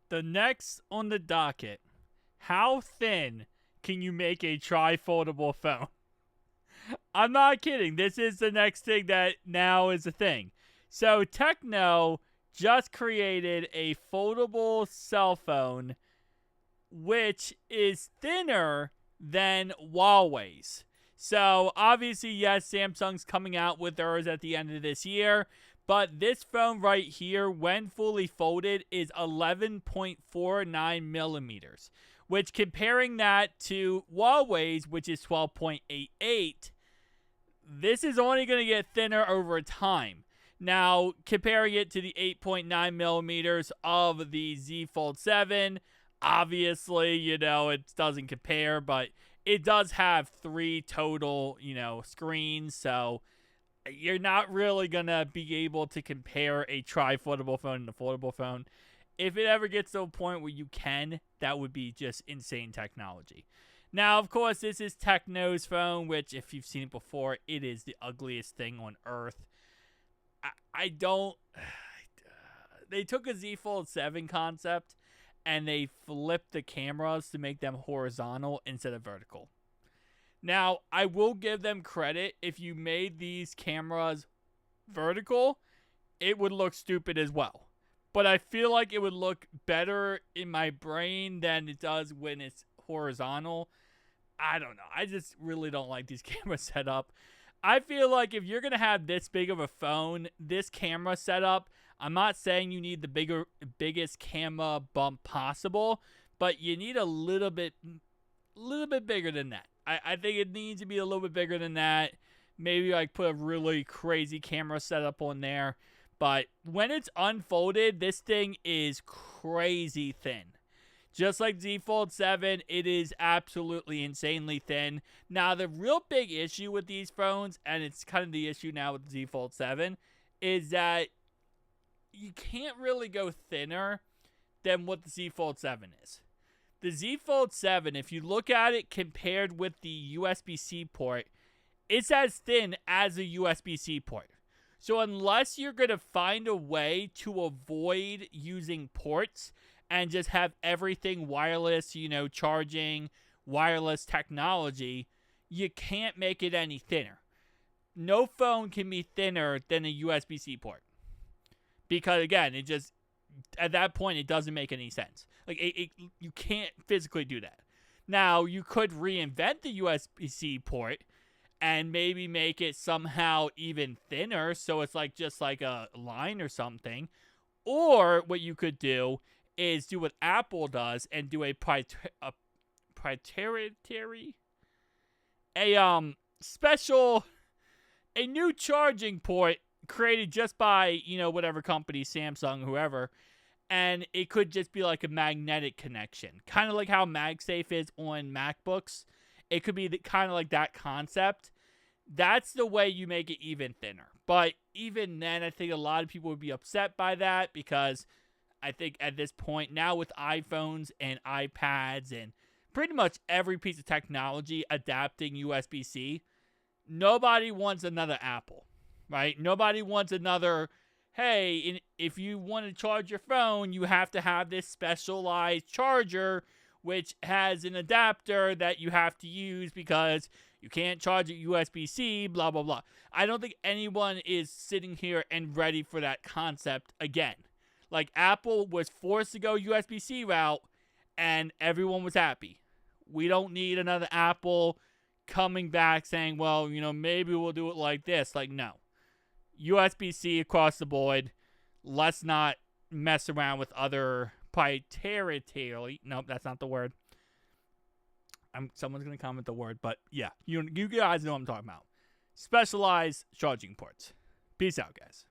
The next on the docket, how thin can you make a tri-foldable phone? I'm not kidding. This is the next thing that now is a thing. So Techno just created a foldable cell phone which is thinner than Huawei's. So obviously, yes, Samsung's coming out with theirs at the end of this year. But this phone right here, when fully folded, is 11.49 millimeters. Which, comparing that to Huawei's, which is 12.88, this is only going to get thinner over time. Now, comparing it to the 8.9 millimeters of the Z Fold 7, obviously, it doesn't compare, but it does have 3 total, screens, so you're not really going to be able to compare a tri-foldable phone and a foldable phone. If it ever gets to a point where you can, that would be just insane technology. Now, of course, this is Techno's phone, which, if you've seen it before, it is the ugliest thing on earth. I don't... They took a Z Fold 7 concept, and they flipped the cameras to make them horizontal instead of vertical. Now, I will give them credit. If you made these cameras vertical, it would look stupid as well. But I feel like it would look better in my brain than it does when it's horizontal. I don't know. I just really don't like these camera setup. I feel like if you're going to have this big of a phone, this camera setup, I'm not saying you need the biggest camera bump possible, but you need a little bit bigger than that. I think it needs to be a little bit bigger than that. Maybe like put a really crazy camera setup on there. But when it's unfolded, this thing is crazy thin. Just like Z Fold 7, it is absolutely insanely thin. Now, the real big issue with these phones, and it's kind of the issue now with Z Fold 7, is that you can't really go thinner than what the Z Fold 7 is. The Z Fold 7, if you look at it compared with the USB-C port, it's as thin as a USB-C port. So unless you're going to find a way to avoid using ports and just have everything wireless, charging, wireless technology, you can't make it any thinner. No phone can be thinner than a USB-C port. Because, again, at that point, it doesn't make any sense. Like, you can't physically do that. Now, you could reinvent the USB-C port and maybe make it somehow even thinner, so it's just like a line or something. Or what you could do is do what Apple does and do a new charging port created just by, whatever company, Samsung, whoever, and it could just be like a magnetic connection. Kind of like how MagSafe is on MacBooks. It could be kind of like that concept. That's the way you make it even thinner. But even then, I think a lot of people would be upset by that because I think at this point now with iPhones and iPads and pretty much every piece of technology adapting USB-C, nobody wants another Apple, right? Nobody wants another, hey, if you want to charge your phone, you have to have this specialized charger which has an adapter that you have to use because you can't charge it USB-C, blah, blah, blah. I don't think anyone is sitting here and ready for that concept again. Like, Apple was forced to go USB-C route, and everyone was happy. We don't need another Apple coming back saying, well, maybe we'll do it like this. Like, no. USB-C across the board. Let's not mess around with other proprietary. Nope, that's not the word. Someone's going to comment the word, but yeah, you guys know what I'm talking about. Specialized charging ports. Peace out, guys.